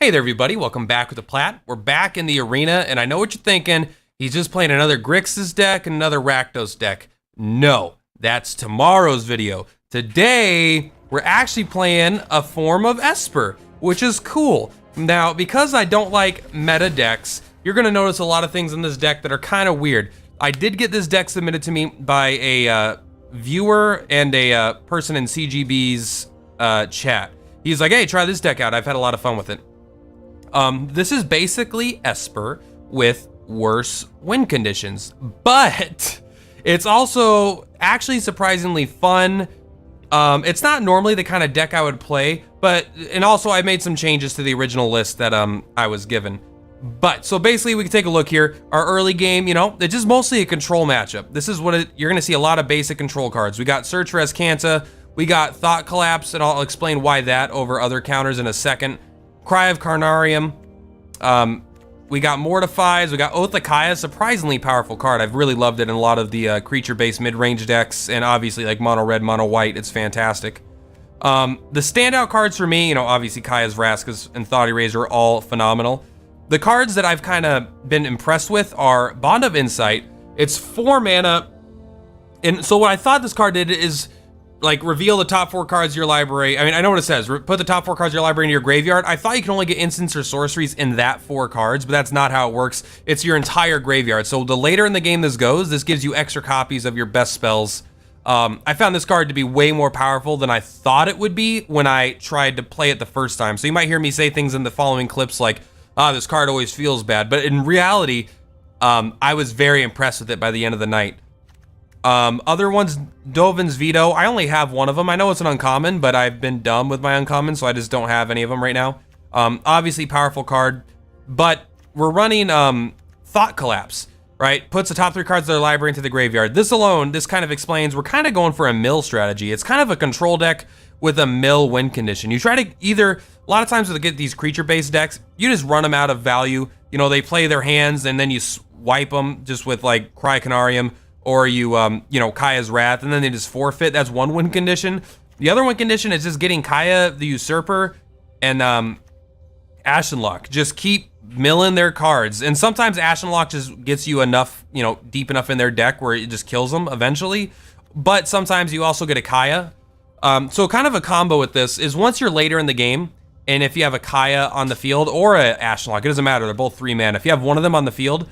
Hey there, everybody. Welcome back with the Plat. We're back in the arena, and I know what you're thinking. He's just playing another Grixis deck and another Rakdos deck. No, that's tomorrow's video. Today, we're actually playing a form of Esper, which is cool. Now, because I don't like meta decks, you're going to notice a lot of things in this deck that are kind of weird. I did get this deck submitted to me by a viewer and a person in CGB's chat. He's like, hey, try this deck out. I've had a lot of fun with it. This is basically Esper with worse win conditions, but it's also actually surprisingly fun. It's not normally the kind of deck I would play, and also I made some changes to the original list that I was given. But so basically we can take a look here. Our early game, you know, it's just mostly a control matchup. This is what you're gonna see a lot of basic control cards. We got Search for Escanta, we got Thought Collapse, and I'll explain why that over other counters in a second. Cry of Carnarium. We got Mortifies, we got Oath of Kaya, surprisingly powerful card. I've really loved it in a lot of the creature-based mid-range decks, and obviously like mono red, mono white, it's fantastic. The standout cards for me, you know, obviously Kaya's Vraskas and Thought Eraser are all phenomenal. The cards that I've kind of been impressed with are Bond of Insight. It's 4 mana, and so what I thought this card did is like reveal the top 4 cards of your library. I mean, I know what it says. Put the top 4 cards of your library into your graveyard. I thought you can only get instants or sorceries in that 4 cards, but that's not how it works. It's your entire graveyard. So the later in the game this goes, this gives you extra copies of your best spells. I found this card to be way more powerful than I thought it would be when I tried to play it the first time. So you might hear me say things in the following clips like, this card always feels bad. But in reality, I was very impressed with it by the end of the night. Other ones, Dovin's Veto. I only have one of them. I know it's an uncommon, but I've been dumb with my uncommon, so I just don't have any of them right now. Obviously powerful card, but we're running Thought Collapse, right? Puts the top 3 cards of their library into the graveyard. This alone, this kind of explains we're kind of going for a mill strategy. It's kind of a control deck with a mill win condition. You try to either, a lot of times when they get these creature-based decks, you just run them out of value. You know, they play their hands and then you wipe them just with like Cry Canarium, or you, you know, Kaya's Wrath, and then they just forfeit. That's one win condition. The other win condition is just getting Kaya the Usurper and Ashenlock. Just keep milling their cards. And sometimes Ashenlock just gets you enough, you know, deep enough in their deck where it just kills them eventually. But sometimes you also get a Kaya. So kind of a combo with this is once you're later in the game, and if you have a Kaya on the field or a Ashenlock, it doesn't matter, they're both 3 mana. If you have one of them on the field,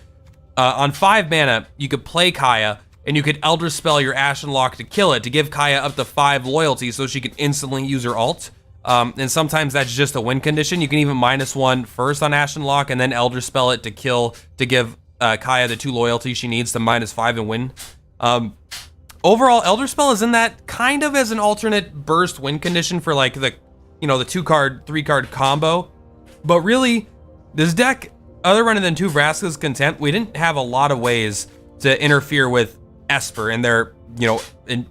on 5 mana, you could play Kaya, and you could Elder Spell your Ashenlock to kill it, to give Kaya up to 5 loyalty so she can instantly use her ult. And sometimes that's just a win condition. You can even -1 first on Ashenlock, and then Elder Spell it to kill, to give Kaya the 2 loyalty she needs to -5 and win. Overall, Elder Spell is in that kind of as an alternate burst win condition for like the, you know, the 2-card, 3-card combo. But really, this deck, other running than 2 Vraskas Content, we didn't have a lot of ways to interfere with Esper and their, you know,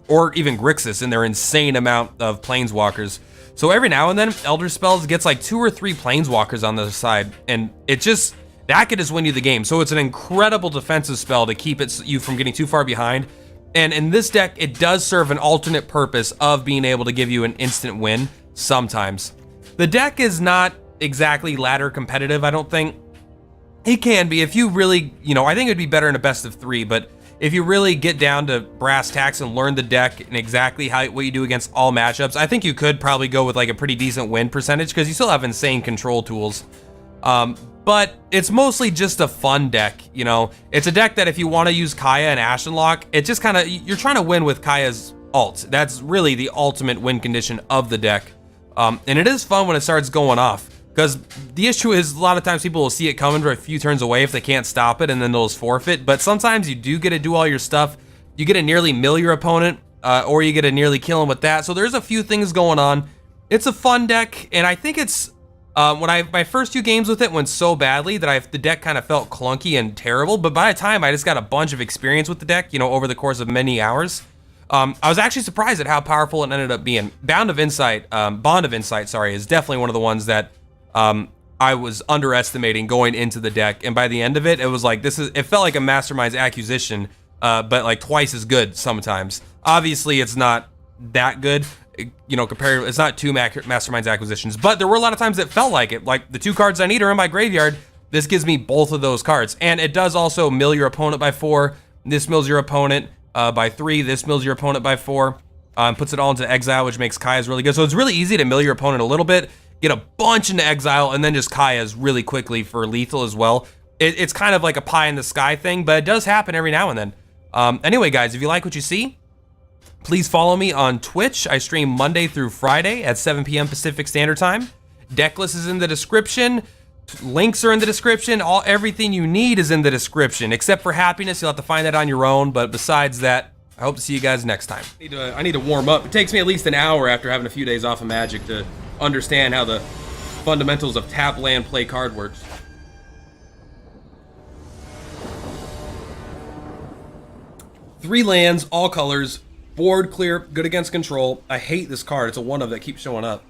or even Grixis and their insane amount of planeswalkers. So every now and then, Elder Spells gets like 2 or 3 planeswalkers on the side, and it just, that could just win you the game. So it's an incredible defensive spell to keep you from getting too far behind. And in this deck, it does serve an alternate purpose of being able to give you an instant win sometimes. The deck is not exactly ladder competitive, I don't think. It can be if you really, you know, I think it'd be better in a best of 3, but if you really get down to brass tacks and learn the deck and exactly what you do against all matchups, I think you could probably go with like a pretty decent win percentage because you still have insane control tools. But it's mostly just a fun deck, you know. It's a deck that if you want to use Kaya and Ashenlock, it just kind of, you're trying to win with Kaya's ult. That's really the ultimate win condition of the deck. And it is fun when it starts going off. Because the issue is a lot of times people will see it coming for a few turns away if they can't stop it, and then they'll just forfeit. But sometimes you do get to do all your stuff. You get to nearly mill your opponent, or you get to nearly kill him with that. So there's a few things going on. It's a fun deck, and I think it's my first 2 games with it went so badly that the deck kind of felt clunky and terrible. But by the time I just got a bunch of experience with the deck, you know, over the course of many hours, I was actually surprised at how powerful it ended up being. Bond of Insight, sorry, is definitely one of the ones that I was underestimating going into the deck, and by the end of it, it was like, it felt like a Mastermind's Accusation, but like twice as good sometimes. Obviously, it's not that good. You know, compared, it's not 2 Masterminds acquisitions, but there were a lot of times that felt like it. Like the 2 cards I need are in my graveyard. This gives me both of those cards. And it does also mill your opponent by 4. This mills your opponent by 3. This mills your opponent by 4. Puts it all into exile, which makes Kaya's really good. So it's really easy to mill your opponent a little bit, get a bunch into exile, and then just Kaya's really quickly for lethal as well. It's kind of like a pie in the sky thing, but it does happen every now and then. Anyway, guys, if you like what you see, please follow me on Twitch. I stream Monday through Friday at 7 p.m. Pacific Standard Time. Deck list is in the description. Links are in the description. Everything you need is in the description, except for happiness. You'll have to find that on your own. But besides that, I hope to see you guys next time. I need to warm up. It takes me at least an hour after having a few days off of Magic to understand how the fundamentals of tap, land, play card works. Three lands, all colors, board clear, good against control. I hate this card. It's a 1-of that keeps showing up.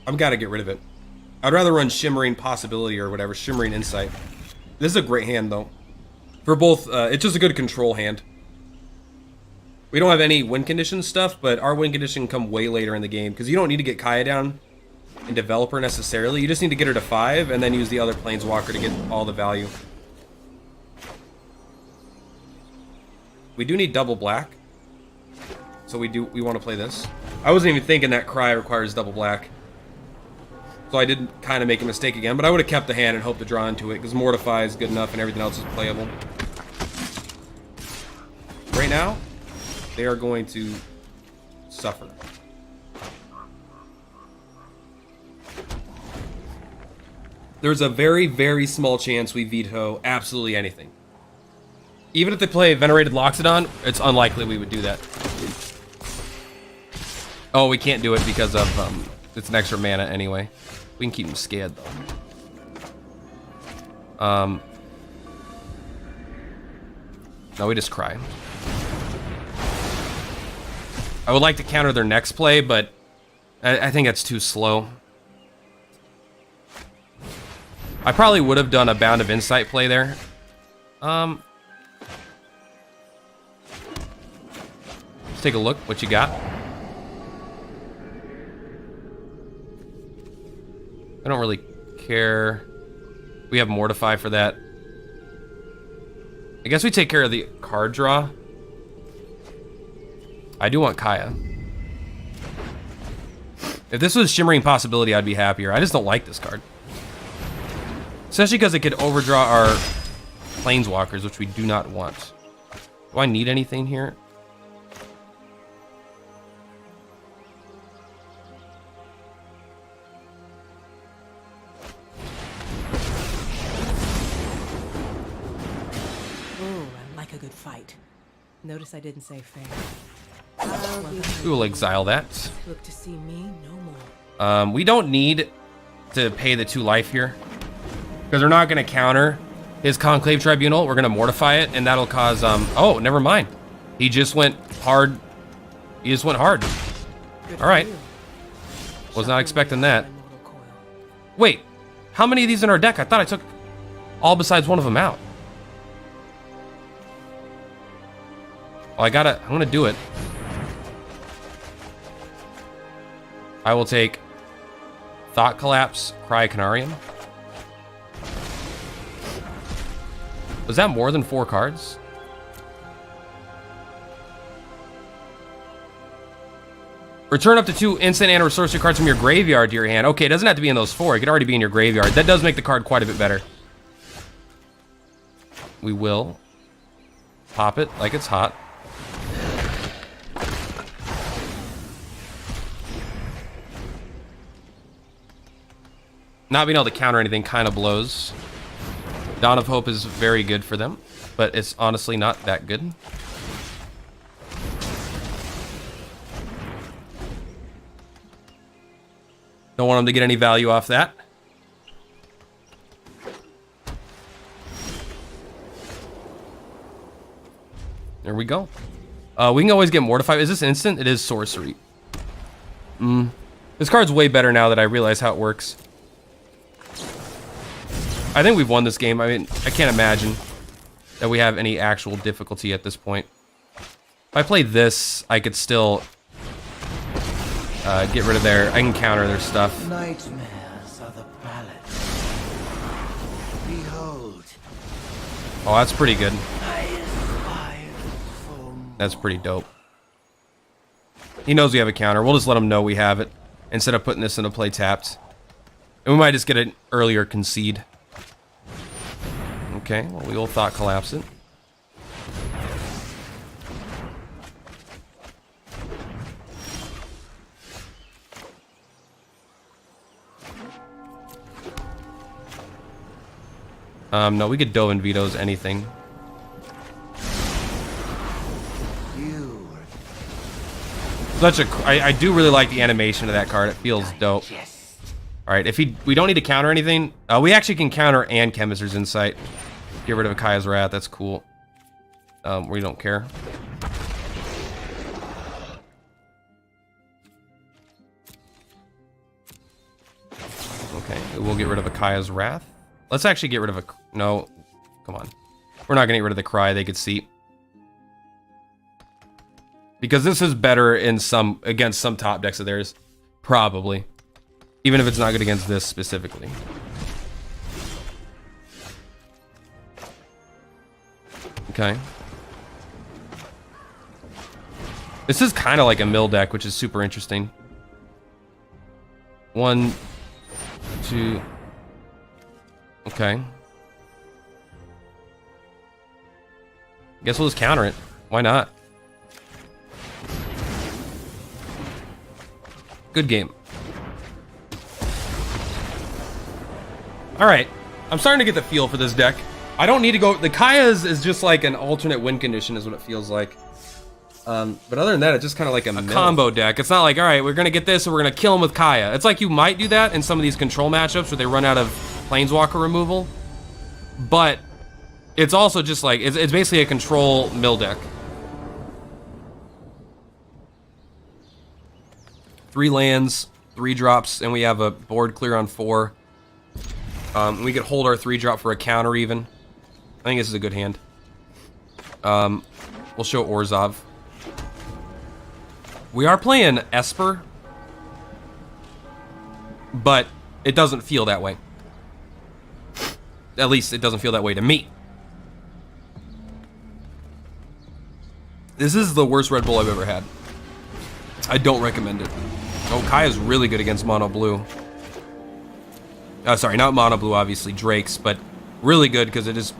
I've got to get rid of it. I'd rather run Shimmering Possibility or whatever, Shimmering Insight. This is a great hand, though. For both, it's just a good control hand. We don't have any win condition stuff, but our win condition can come way later in the game, because you don't need to get Kaya down in Developer necessarily. You just need to get her to 5, and then use the other Planeswalker to get all the value. We do need double black, so we want to play this. I wasn't even thinking that Cry requires double black, so I did kind of make a mistake again, but I would have kept the hand and hoped to draw into it, because Mortify is good enough and everything else is playable. Right now, they are going to suffer. There's a very, very small chance we veto absolutely anything. Even if they play Venerated Loxodon, it's unlikely we would do that. Oh, we can't do it because of, it's an extra mana anyway. We can keep them scared, though. No, we just cry. I would like to counter their next play, but I think that's too slow. I probably would have done a Bound of Insight play there. Let's take a look what you got. I don't really care. We have Mortify for that. I guess we take care of the card draw. I do want Kaya. If this was Shimmering Possibility, I'd be happier. I just don't like this card. Especially because it could overdraw our Planeswalkers, which we do not want. Do I need anything here? A good fight. Notice I didn't say fair. We will exile that. Look to see me no more. We don't need to pay the 2 life here, because they're not going to counter his Conclave Tribunal. We're going to mortify it, and that'll cause oh, never mind. He just went hard. He just went hard. All right. Was not expecting that. Wait, how many of these in our deck? I thought I took all besides one of them out. Well, I'm gonna do it. I will take Thought Collapse, Cry Canarium. Was that more than 4 cards? Return up to 2 instant and or sorcery cards from your graveyard to your hand. Okay, it doesn't have to be in those 4. It could already be in your graveyard. That does make the card quite a bit better. We will pop it like it's hot. Not being able to counter anything kind of blows. Dawn of Hope is very good for them, but it's honestly not that good. Don't want them to get any value off that. There we go. We can always get Mortified. Is this instant? It is sorcery. This card's way better now that I realize how it works. I think we've won this game. I mean, I can't imagine that we have any actual difficulty at this point. If I play this, I could still get rid of their... I can counter their stuff. Nightmares are the palette. Behold. Oh, that's pretty good. I aspire for That's pretty dope. He knows we have a counter. We'll just let him know we have it instead of putting this into play tapped. And we might just get an earlier concede. Okay, well, we will thought collapse it. No, we could dove and vetoes anything. you. I do really like the animation of that card. It feels dope. Yes. All right, if we don't need to counter anything, we actually can counter and Chemister's Insight. Get rid of Akaya's Wrath. That's cool. We don't care. Okay, we'll get rid of Akaya's Wrath. Let's actually get rid of no. Come on, we're not gonna get rid of the Cry. They could see. Because this is better in against some top decks of theirs, probably. Even if it's not good against this specifically. Okay. This is kind of like a mill deck, which is super interesting. 1, 2. Okay. Guess we'll just counter it. Why not? Good game. Alright. I'm starting to get the feel for this deck. I don't need to go... The Kaya's is just like an alternate win condition is what it feels like. But other than that, it's just kind of like a combo deck. It's not like, alright, we're going to get this and we're going to kill him with Kaya. It's like you might do that in some of these control matchups where they run out of Planeswalker removal. But it's also just like... It's basically a control mill deck. 3 lands, 3 drops, and we have a board clear on 4. We could hold our 3-drop for a counter even. I think this is a good hand. We'll show Orzhov. We are playing Esper, but it doesn't feel that way. At least it doesn't feel that way to me. This is the worst Red Bull I've ever had. I don't recommend it. Oh, Kaya's really good against mono blue. Sorry, not mono blue, obviously, Drake's, but really good because it is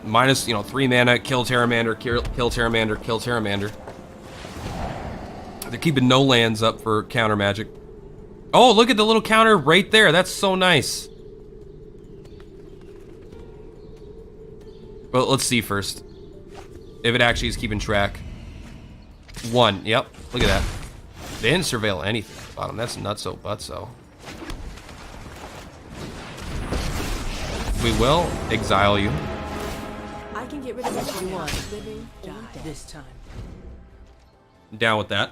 minus, 3 mana, kill Terramander, kill Terramander, kill Terramander. They're keeping no lands up for counter magic. Oh, look at the little counter right there. That's so nice. Well, let's see first. If it actually is keeping track. 1, yep, look at that. They didn't surveil anything at the bottom. That's nutso butso. We will exile you. I can get rid of what you want. Living, die this time. Down with that.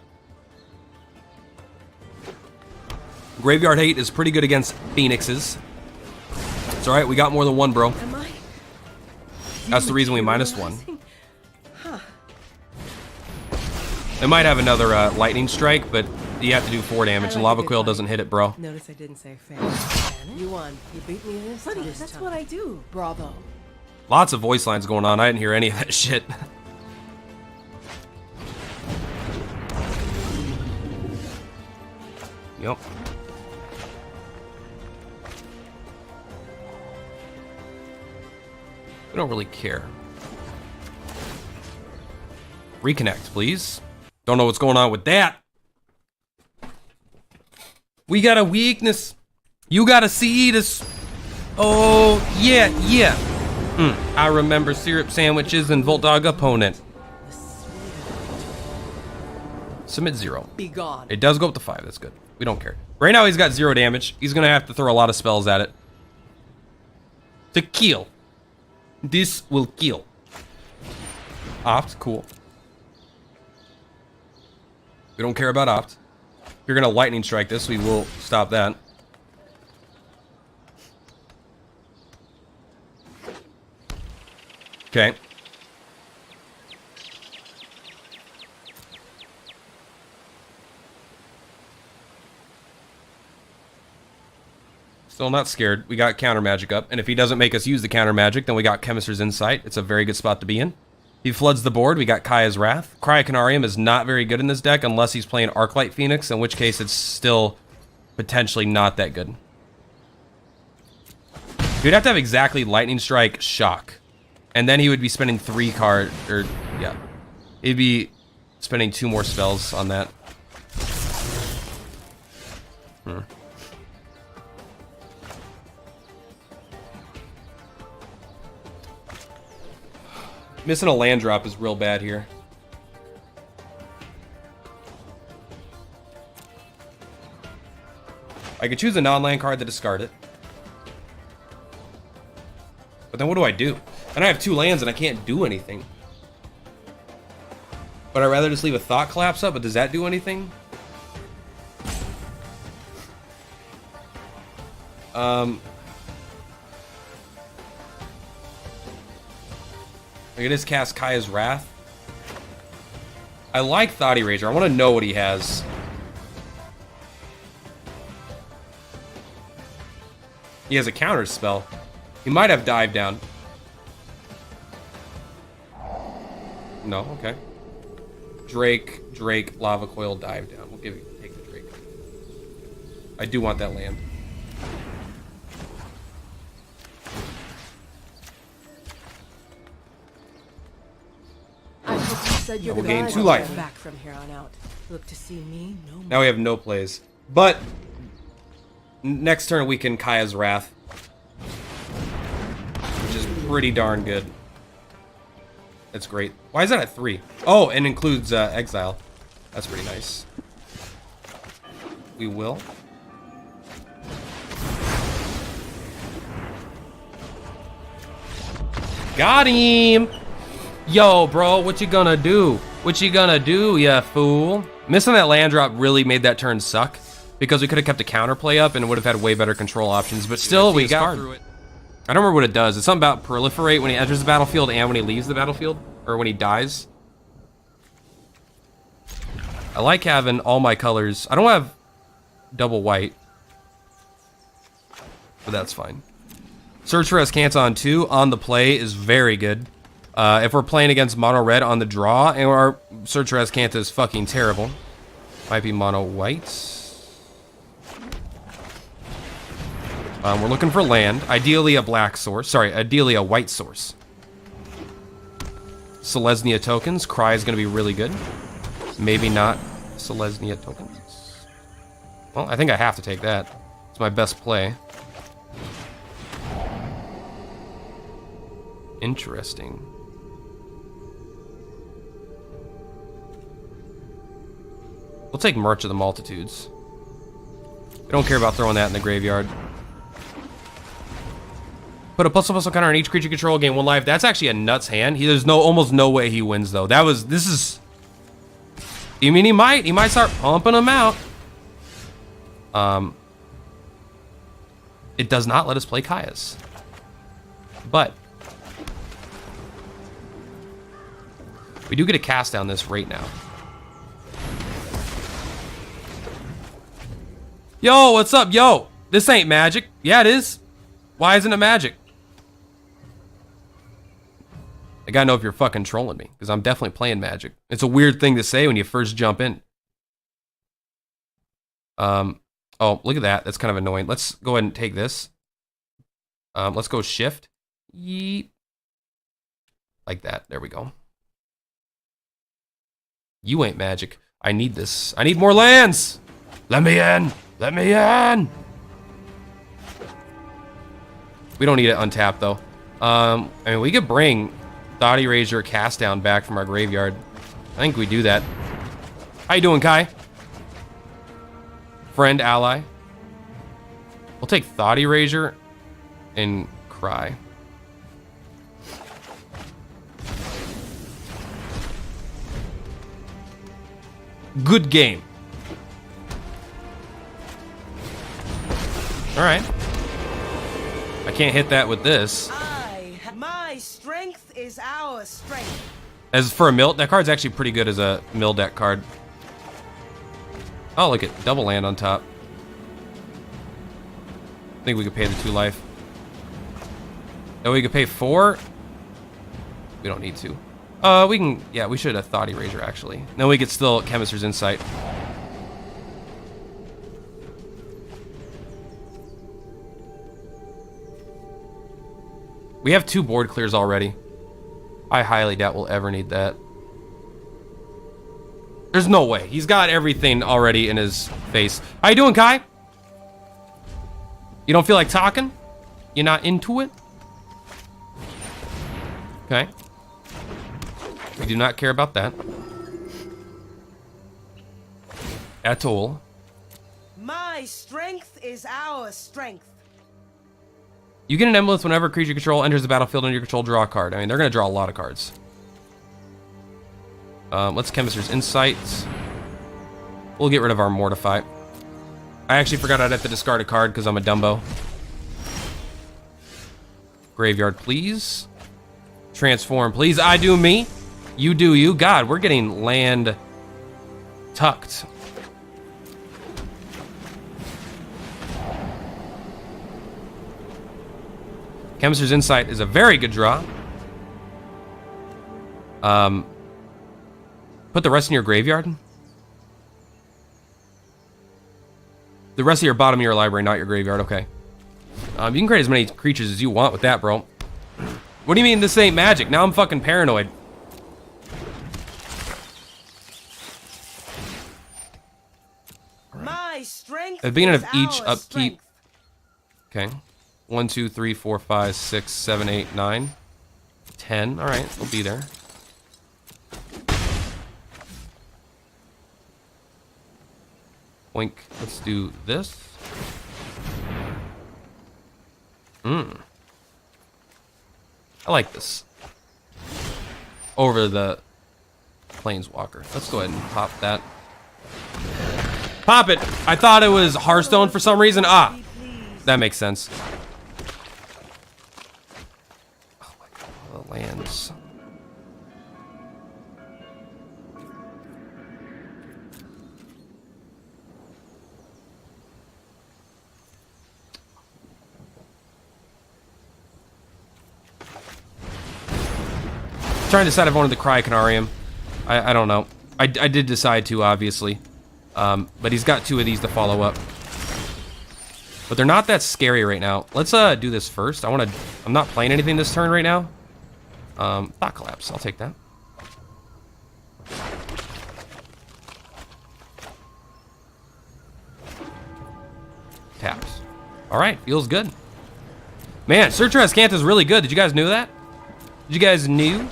Graveyard Hate is pretty good against Phoenixes. It's alright, we got more than 1, bro. Am I? That's the reason we -1. It might have another lightning strike, but you have to do 4 damage, and Lava Quill doesn't hit it, bro. Notice I didn't say fair. You won. You beat me this time. That's what I do. Bravo. Lots of voice lines going on. I didn't hear any of that shit. Yep. We don't really care. Reconnect, please. Don't know what's going on with that. We got a weakness. You gotta see this. Oh, yeah. I remember syrup sandwiches and Volt Dog opponent. Submit 0. Be gone. It does go up to 5. That's good. We don't care. Right now he's got 0 damage. He's gonna have to throw a lot of spells at it. To kill. This will kill. Opt, cool. We don't care about Opt. If you're gonna lightning strike this, we will stop that. Okay. Still not scared. We got counter magic up, and if he doesn't make us use the counter magic, then we got Chemist's Insight. It's a very good spot to be in. He floods the board. We got Kaya's Wrath. Cryocanarium is not very good in this deck unless he's playing Arclight Phoenix, in which case it's still potentially not that good. You'd have to have exactly Lightning Strike, Shock, and then he would be spending 3 cards, or yeah, he'd be spending 2 more spells on that. Missing a land drop is real bad here. I could choose a non-land card to discard it. But then what do I do? And I have 2 lands and I can't do anything. But I'd rather just leave a Thought Collapse up, but does that do anything? I could just cast Kaya's Wrath. I like Thought Eraser. I want to know what he has. He has a counter spell. He might have Dive Down. No, okay. Drake, Lava Coil, Dive Down. We'll take the Drake. I do want that land. We'll gain 2 life. Back from here on out. Look to see me no more. Now we have no plays. But next turn we can Kaya's Wrath, which is pretty darn good. That's great. Why is that at 3? Oh, and includes Exile. That's pretty nice. We will. Got him! Yo, bro, what you gonna do? What you gonna do, ya fool? Missing that land drop really made that turn suck, because we could have kept a counterplay up and would have had way better control options, but still, we got through it. I don't remember what it does. It's something about proliferate when he enters the battlefield and when he leaves the battlefield, or when he dies. I like having all my colors. I don't have double white, but that's fine. Search for Azcanta on 2 on the play is very good. If we're playing against mono red on the draw, and our Search for Azcanta is fucking terrible. Might be mono white. We're looking for land. Ideally a black source. Sorry, ideally a white source. Selesnya tokens. Cry is going to be really good. Maybe not Selesnya tokens. Well, I think I have to take that. It's my best play. Interesting. We'll take March of the Multitudes. We don't care about throwing that in the graveyard. Put a +++ counter on each creature you control, gain 1 life. That's actually a nuts hand. There's almost no way he wins though. This is. You mean he might start pumping them out. It does not let us play Kaya's. But we do get a cast down this right now. Yo, what's up? Yo, this ain't Magic. Yeah, it is. Why isn't it Magic? I gotta know if you're fucking trolling me, because I'm definitely playing Magic. It's a weird thing to say when you first jump in. Oh, look at that. That's kind of annoying. Let's go ahead and take this. Let's go shift. Yeet. Like that. There we go. You ain't Magic. I need this. I need more lands. Let me in. Let me in. We don't need it untapped though. I mean, we could bring Thought Eraser Cast Down back from our graveyard. I think we do that. How you doing, Kai? Friend, ally. We'll take Thought Eraser and Cry. Good game. All right. I can't hit that with this. My strength is our strength. As for a mill, that card's actually pretty good as a mill deck card. Oh, look at double land on top. think we could pay the 2 life. Oh, we could pay 4. We don't need to. We can, yeah, we should have Thought Erasure, actually. Then we could still Chemist's Insight. We have 2 board clears already. I highly doubt we'll ever need that. There's no way. He's got everything already in his face. How you doing, Kai? You don't feel like talking? You're not into it? Okay. We do not care about that. At all. My strength is our strength. You get an emblem whenever a creature you control enters the battlefield under your control, draw a card. I mean, they're going to draw a lot of cards. Let's Chemist's Insight. We'll get rid of our Mortify. I actually forgot I'd have to discard a card because I'm a Dumbo. Graveyard, please. Transform, please. I do me. You do you. God, we're getting land tucked. Chemist's Insight is a very good draw. Put the rest in your graveyard. The rest of your bottom of your library, not your graveyard. Okay. You can create as many creatures as you want with that, bro. What do you mean this ain't magic? Now I'm fucking paranoid. My strength. At the beginning of is each our upkeep. strength. Okay. 1, 2, 3, 4, 5, 6, 7, 8, 9, 10. All right, we'll be there. Oink. Let's do this. I like this. Over the Planeswalker. Let's go ahead and pop that. Pop it! I thought it was Hearthstone for some reason. Ah! That makes sense. Oh my god, the lands. Trying to decide if I wanted the Cryocanarium. I don't know. I did decide to, obviously. But he's got 2 of these to follow up. But they're not that scary right now. Let's do this first. I'm not playing anything this turn right now. Thought Collapse. I'll take that. Taps. All right, feels good. Man, Searcher Ascanta is really good. Did you guys know that? Did you guys knew?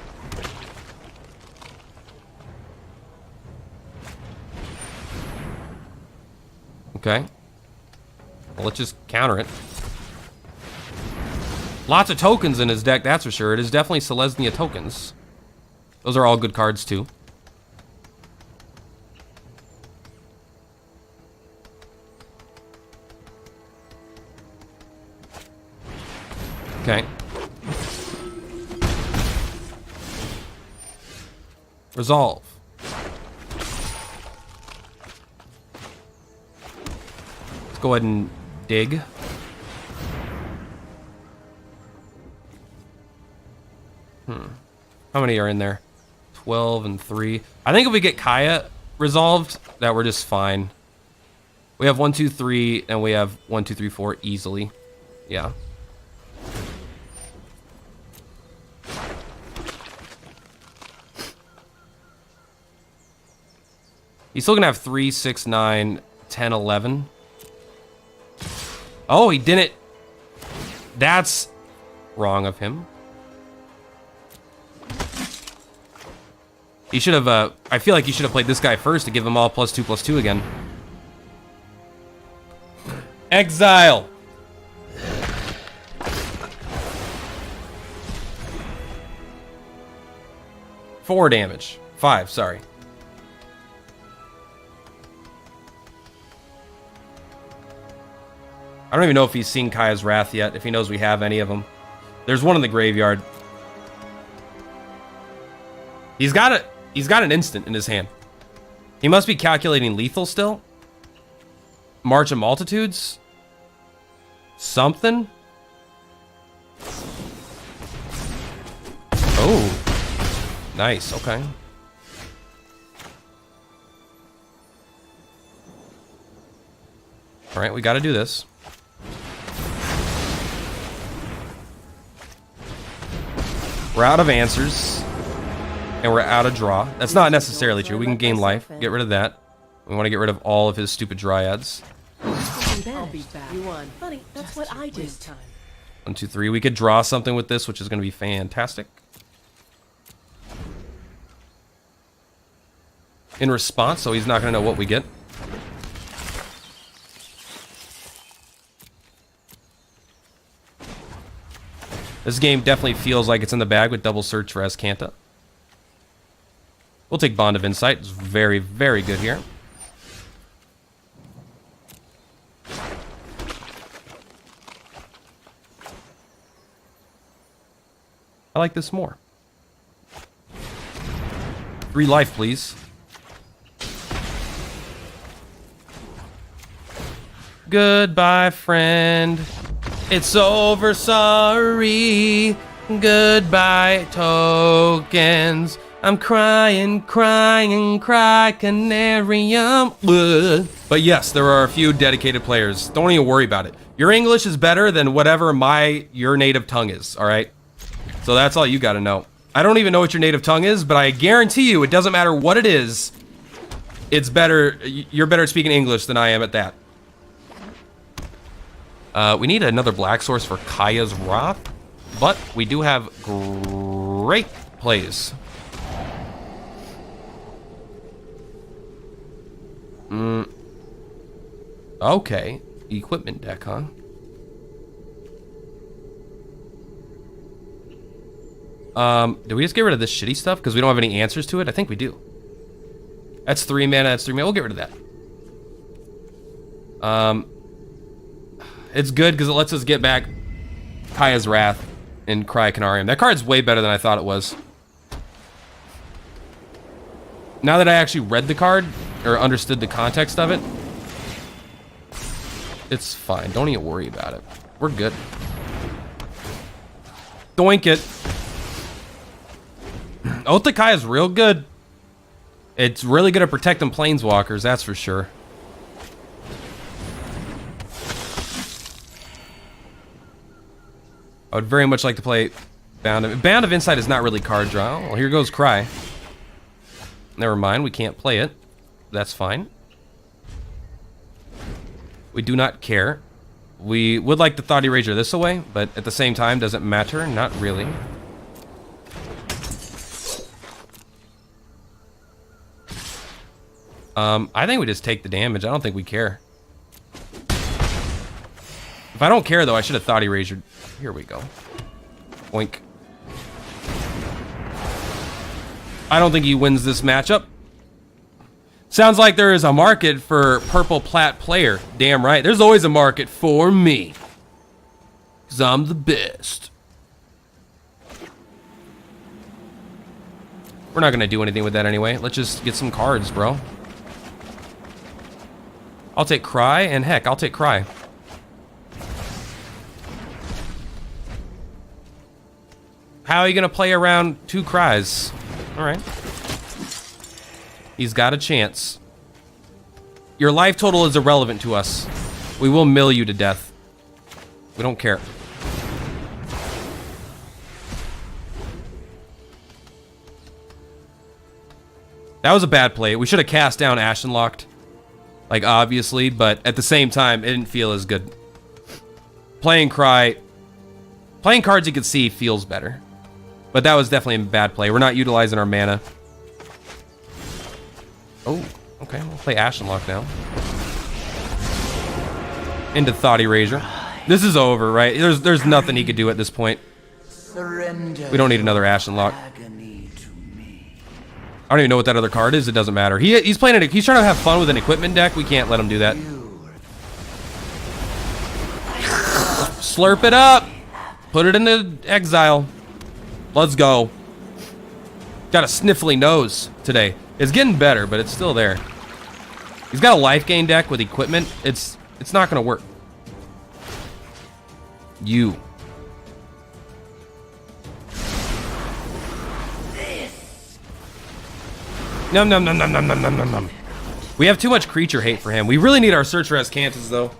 Okay. Well, let's just counter it. Lots of tokens in his deck, that's for sure. It is definitely Selesnya tokens. Those are all good cards, too. Okay. Resolve. Let's go ahead and dig. How many are in there? 12 and 3. I think if we get Kaya resolved, that we're just fine. We have 1, 2, 3, and we have 1, 2, 3, 4 easily. Yeah. He's still gonna have 3, 6, 9, 10, 11. Oh, he didn't. That's wrong of him. He should have, I feel like he should have played this guy first to give them all +2/+2 again. Exile. Four damage. 5, sorry. I don't even know if he's seen Kaya's Wrath yet, if he knows we have any of them. There's one in the graveyard. He's got an instant in his hand. He must be calculating lethal still. March of Multitudes. something. Oh, nice. Okay. All right, we got to do this. We're out of answers, and we're out of draw. That's not necessarily true. We can gain life. Get rid of that. We want to get rid of all of his stupid dryads. I'll be back. You won. Buddy, that's what I do. 1, 2, 3. We could draw something with this, which is going to be fantastic. In response, so he's not going to know what we get. This game definitely feels like it's in the bag with double search for Azcanta. We'll take Bond of Insight. It's very, very good here. I like this more. 3 life, please. Goodbye, friend. It's over, sorry. Goodbye, tokens. I'm crying, crying, cry, canarium. Ugh. But yes, there are a few dedicated players. Don't even worry about it. Your English is better than whatever your native tongue is, all right? So that's all you gotta know. I don't even know what your native tongue is, but I guarantee you it doesn't matter what it is. It's better, you're better at speaking English than I am at that. We need another black source for Kaya's Wrath, but we do have great plays. Okay, equipment deck, huh? Do we just get rid of this shitty stuff because we don't have any answers to it? I think we do. That's 3 mana, that's 3 mana. We'll get rid of that. It's good because it lets us get back Kaya's Wrath and Cry Canarium. That card's way better than I thought it was. Now that I actually read the card, or understood the context of it, it's fine. Don't even worry about it. We're good. Doink it. Oath to Kaya's real good. It's really good at protecting planeswalkers, that's for sure. I would very much like to play Bound of Insight is not really card draw. Well, here goes Cry. Never mind, we can't play it. That's fine. We do not care. We would like the Thought Eraser this away, but at the same time, does it matter? Not really. I think we just take the damage. I don't think we care. If I don't care, though, I should have Thought Eraser. Here we go. Oink. I don't think he wins this matchup. Sounds like there is a market for purple plat player. Damn right. There's always a market for me. Because I'm the best. We're not going to do anything with that anyway. Let's just get some cards, bro. I'll take Cry, and heck, I'll take Cry. How are you going to play around 2 Cries? All right. He's got a chance. Your life total is irrelevant to us. We will mill you to death. We don't care. That was a bad play. We should have cast down Ashenlocked. Like, obviously, but at the same time, it didn't feel as good. Playing Cry... Playing cards you can see feels better. But that was definitely a bad play. We're not utilizing our mana. Oh, okay. We'll play Ashenlock now. Into Thought Eraser. This is over, right? There's nothing he could do at this point. Surrender. We don't need another Ashenlock. Agony to me. I don't even know what that other card is. It doesn't matter. He's playing it. He's trying to have fun with an equipment deck. We can't let him do that. Slurp it up. Put it into exile. Let's go. Got a sniffly nose today. It's getting better, but it's still there. He's got a life gain deck with equipment. It's not gonna work. You. Num num num num num num num num num. We have too much creature hate for him. We really need our search for Escantas though.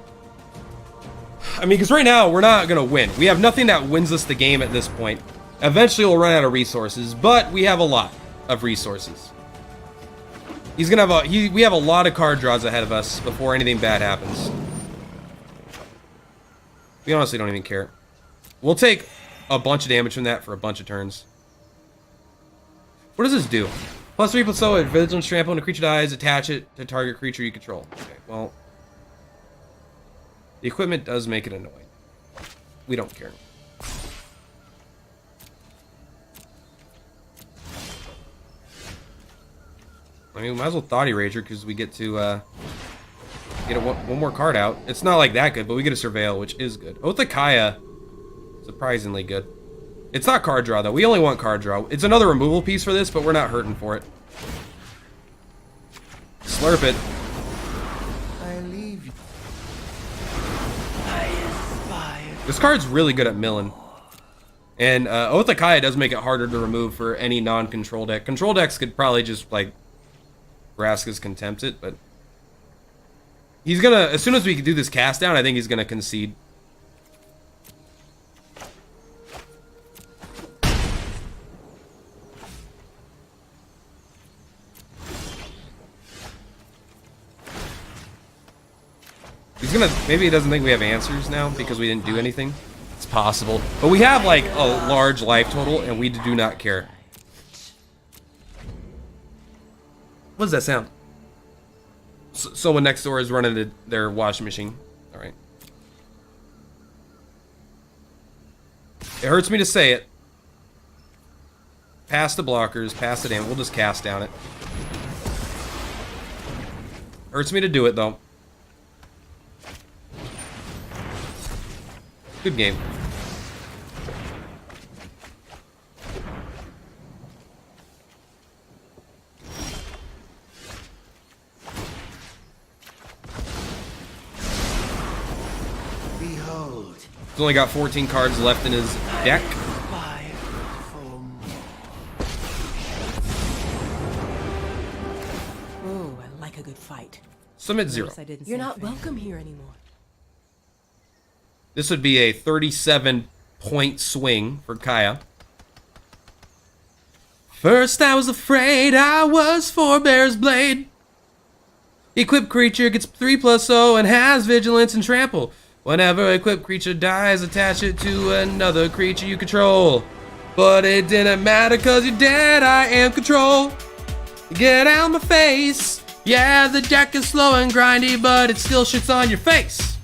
I mean, because right now we're not gonna win. We have nothing that wins us the game at this point. Eventually we'll run out of resources, but we have a lot of resources. He's gonna have we have a lot of card draws ahead of us before anything bad happens. We honestly don't even care. We'll take a bunch of damage from that for a bunch of turns. What does this do? +3/+0 at Vigilance Trample. When a creature dies, attach it to target creature you control. Okay, well, the equipment does make it annoying. We don't care. I mean, we might as well Thoughty Rager because we get to get one more card out. It's not like that good, but we get a Surveil, which is good. Othakaya, surprisingly good. It's not card draw, though. We only want card draw. It's another removal piece for this, but we're not hurting for it. Slurp it. I leave you. I aspire. This card's really good at milling. And Othakaya does make it harder to remove for any non-control deck. Control decks could probably just, like, Vraska's Contempt it, but he's gonna, as soon as we do this cast down, I think he's gonna concede. He's gonna, maybe he doesn't think we have answers now because we didn't do anything. It's possible. But we have like a large life total and we do not care. What does that sound? Someone next door is running their washing machine. All right. It hurts me to say it. Pass the blockers, pass it in. We'll just cast down it. Hurts me to do it though. Good game. Behold. He's only got 14 cards left in his deck. Oh, I like a good fight. Submit 0. You're not welcome here anymore. This would be a 37-point swing for Kaya. First I was afraid I was Forebear's Blade. Equipped creature gets 3/0 and has Vigilance and Trample. Whenever a equipped creature dies, attach it to another creature you control. But it didn't matter cause you're dead, I am control. Get out my face. Yeah, the deck is slow and grindy, but it still shits on your face.